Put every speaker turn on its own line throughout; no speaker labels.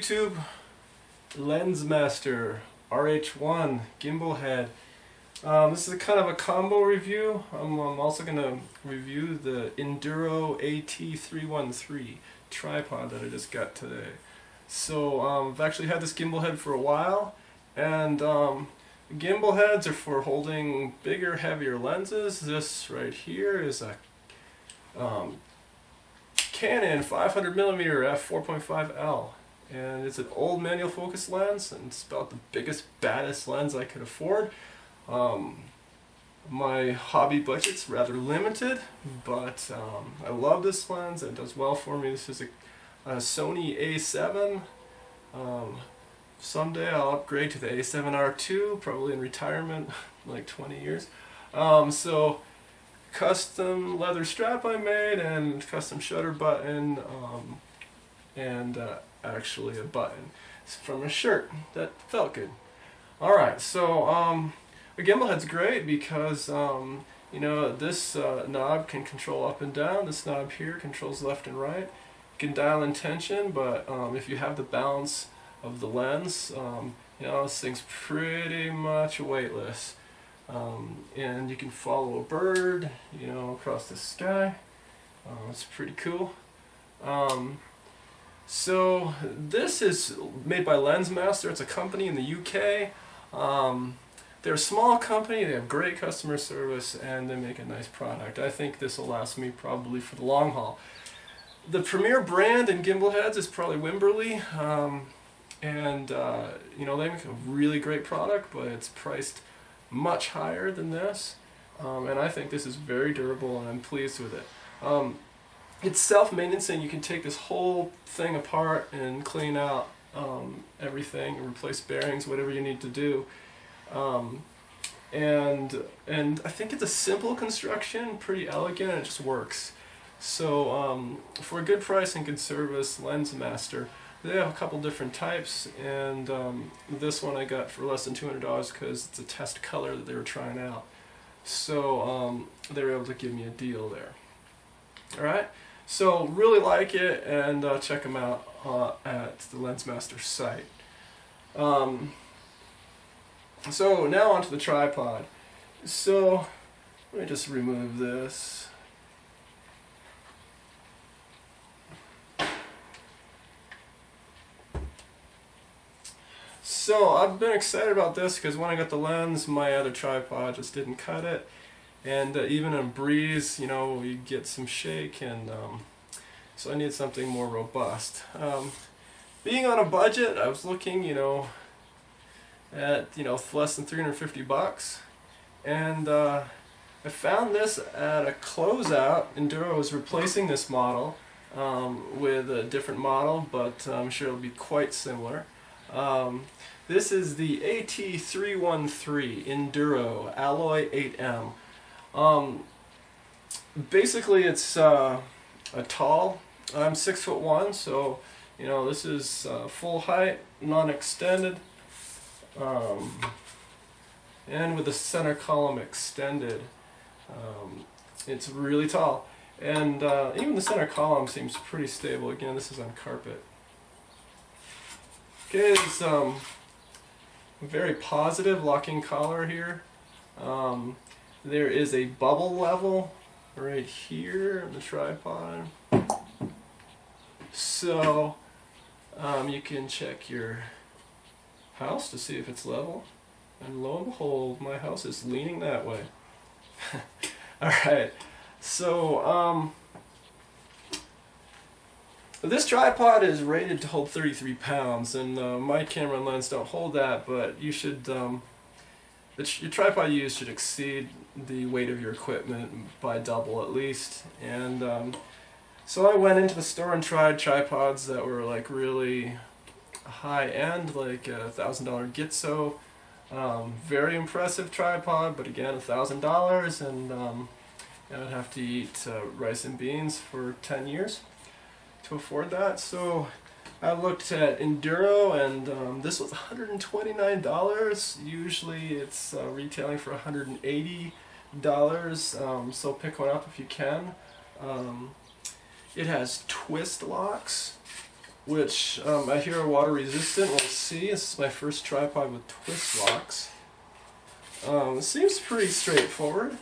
YouTube, Lensmaster RH1 Gimbal Head. This is kind of a combo review. I'm also going to review the Induro AT313 tripod that I just got today. So I've actually had this gimbal head for a while, and gimbal heads are for holding bigger, heavier lenses. This right here is a Canon 500mm f4.5L, and it's an old manual focus lens, and it's about the biggest, baddest lens I could afford. My hobby budget's rather limited, but I love this lens. It does well for me. This is a Sony A7. Someday I'll upgrade to the A7R II, probably in retirement, like 20 years. So custom leather strap I made, and custom shutter button, and actually a button from a shirt that felt good. Alright, so a gimbal head's great because you know, this knob can control up and down. This knob here controls left and right. You can dial in tension, but if you have the balance of the lens, you know, this thing's pretty much weightless. And you can follow a bird, you know, across the sky. It's pretty cool. So this is made by Lensmaster. It's a company in the UK. They're a small company, they have great customer service, and they make a nice product. I think this will last me probably for the long haul. The premier brand in gimbal heads is probably Wimberley, and you know, they make a really great product, but it's priced much higher than this, and I think this is very durable, and I'm pleased with it. It's self-maintenance, and you can take this whole thing apart and clean out everything, replace bearings, whatever you need to do. And I think it's a simple construction, pretty elegant, and it just works. So for a good price and good service, Lensmaster, they have a couple different types, and this one I got for less than $200 because it's a test color that they were trying out. So they were able to give me a deal there. Alright, so really like it, and check them out at the Lensmaster site. So now onto the tripod. So let me just remove this. So I've been excited about this because when I got the lens, my other tripod just didn't cut it, and even in a breeze, you know, you get some shake, and so I need something more robust. Being on a budget, I was looking, you know, at, you know, less than $350, and I found this at a closeout. Induro was replacing this model with a different model, but I'm sure it'll be quite similar. This is the AT313 Induro Alloy 8M. Basically, it's a tall. I'm 6'1", so you know, this is full height, non-extended, and with the center column extended. It's really tall, and even the center column seems pretty stable. Again, this is on carpet. Okay, it's very positive locking collar here. There is a bubble level right here on the tripod, so you can check your house to see if it's level, and lo and behold, my house is leaning that way. Alright, so this tripod is rated to hold 33 pounds, and my camera and lens don't hold that, but you should, your tripod you use should exceed the weight of your equipment by double at least. And so I went into the store and tried tripods that were like really high end, like a $1,000 Gitso. Very impressive tripod, but again, $1,000, and I'd have to eat rice and beans for 10 years to afford that. So I looked at Induro, and this was $129. Usually it's retailing for $180, so pick one up if you can. It has twist locks, which I hear are water resistant. We'll see. This is my first tripod with twist locks. It seems pretty straightforward.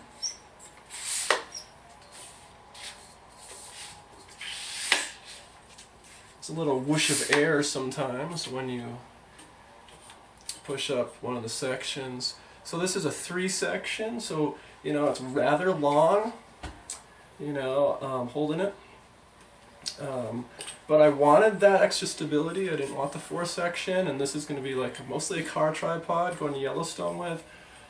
It's a little whoosh of air sometimes when you push up one of the sections. So this is a 3-section, so you know it's rather long, you know, holding it. But I wanted that extra stability. I didn't want the 4-section, and this is going to be like mostly a car tripod going to Yellowstone with.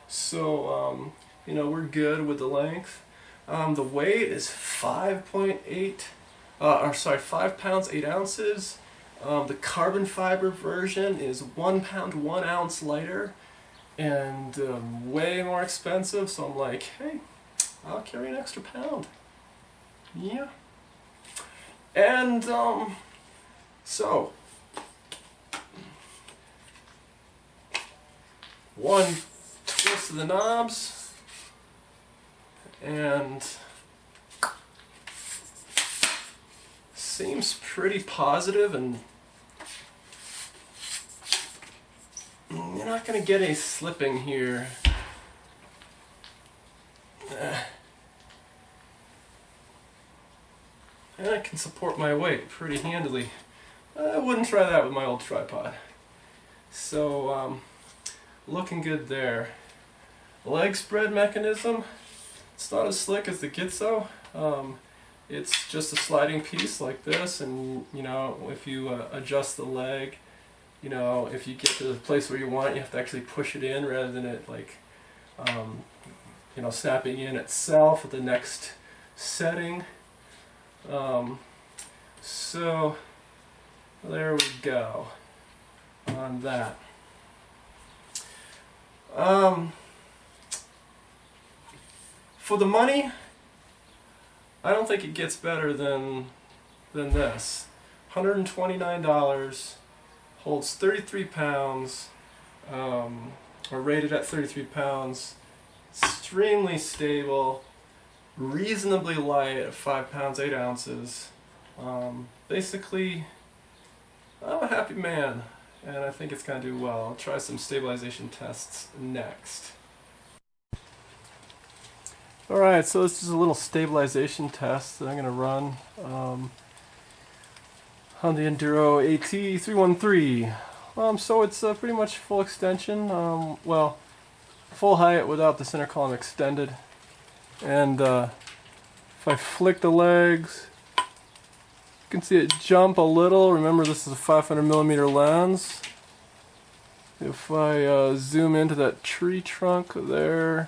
So you know, we're good with the length. The weight is 5 pounds 8 ounces. The carbon fiber version is 1 pound 1 ounce lighter and way more expensive. So I'm like, hey, I'll carry an extra pound. Yeah. And so one twist of the knobs and seems pretty positive, and you're not going to get any slipping here. And I can support my weight pretty handily. I wouldn't try that with my old tripod. So, looking good there. Leg spread mechanism, it's not as slick as the Gitzo. It's just a sliding piece like this, and you know, if you adjust the leg, you know, if you get to the place where you want it, you have to actually push it in rather than it like, you know, snapping in itself at the next setting. So there we go on that. For the money, I don't think it gets better than this. $129, holds 33 pounds, or rated at 33 pounds, extremely stable, reasonably light at 5 pounds 8 ounces. Basically, I'm a happy man, and I think it's going to do well. I'll try some stabilization tests next. Alright, so this is a little stabilization test that I'm going to run on the Induro AT313. So it's pretty much full extension, well, full height without the center column extended. And if I flick the legs, you can see it jump a little. Remember, this is a 500mm lens. If I zoom into that tree trunk there,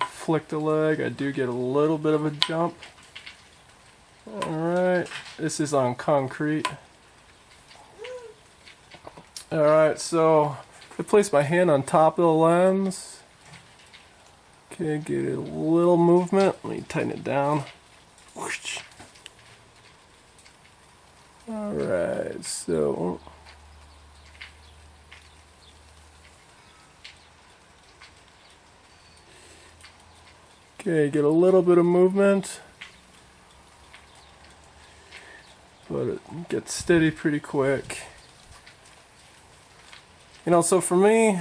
flick the leg, I do get a little bit of a jump. Alright, this is on concrete. Alright, so I place my hand on top of the lens. Okay, get a little movement. Let me tighten it down. Whoosh. Alright, so okay, get a little bit of movement, but it gets steady pretty quick. You know, so for me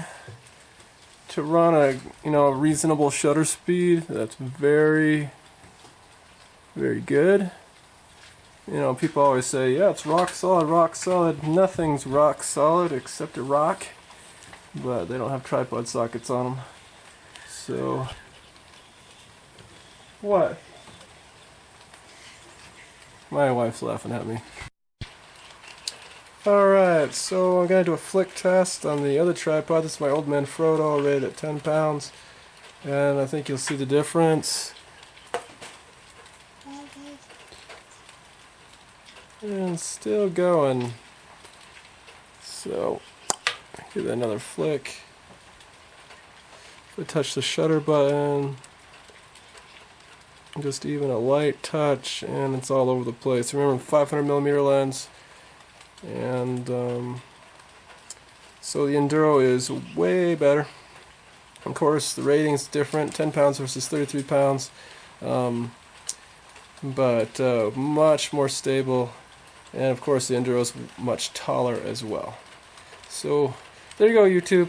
to run a a reasonable shutter speed, that's very, very good. You know, people always say, yeah, it's rock solid, rock solid. Nothing's rock solid except a rock, but they don't have tripod sockets on them. So what? My wife's laughing at me. Alright, so I'm going to do a flick test on the other tripod. This is my old Manfrotto, rated at 10 pounds. And I think you'll see the difference. And still going. So, give that another flick. If I touch the shutter button, just even a light touch, and it's all over the place. Remember, 500mm lens, and so the Induro is way better. Of course, the rating's different, 10 pounds versus 33 pounds, but much more stable And of course the Induro is much taller as well. So there you go, YouTube.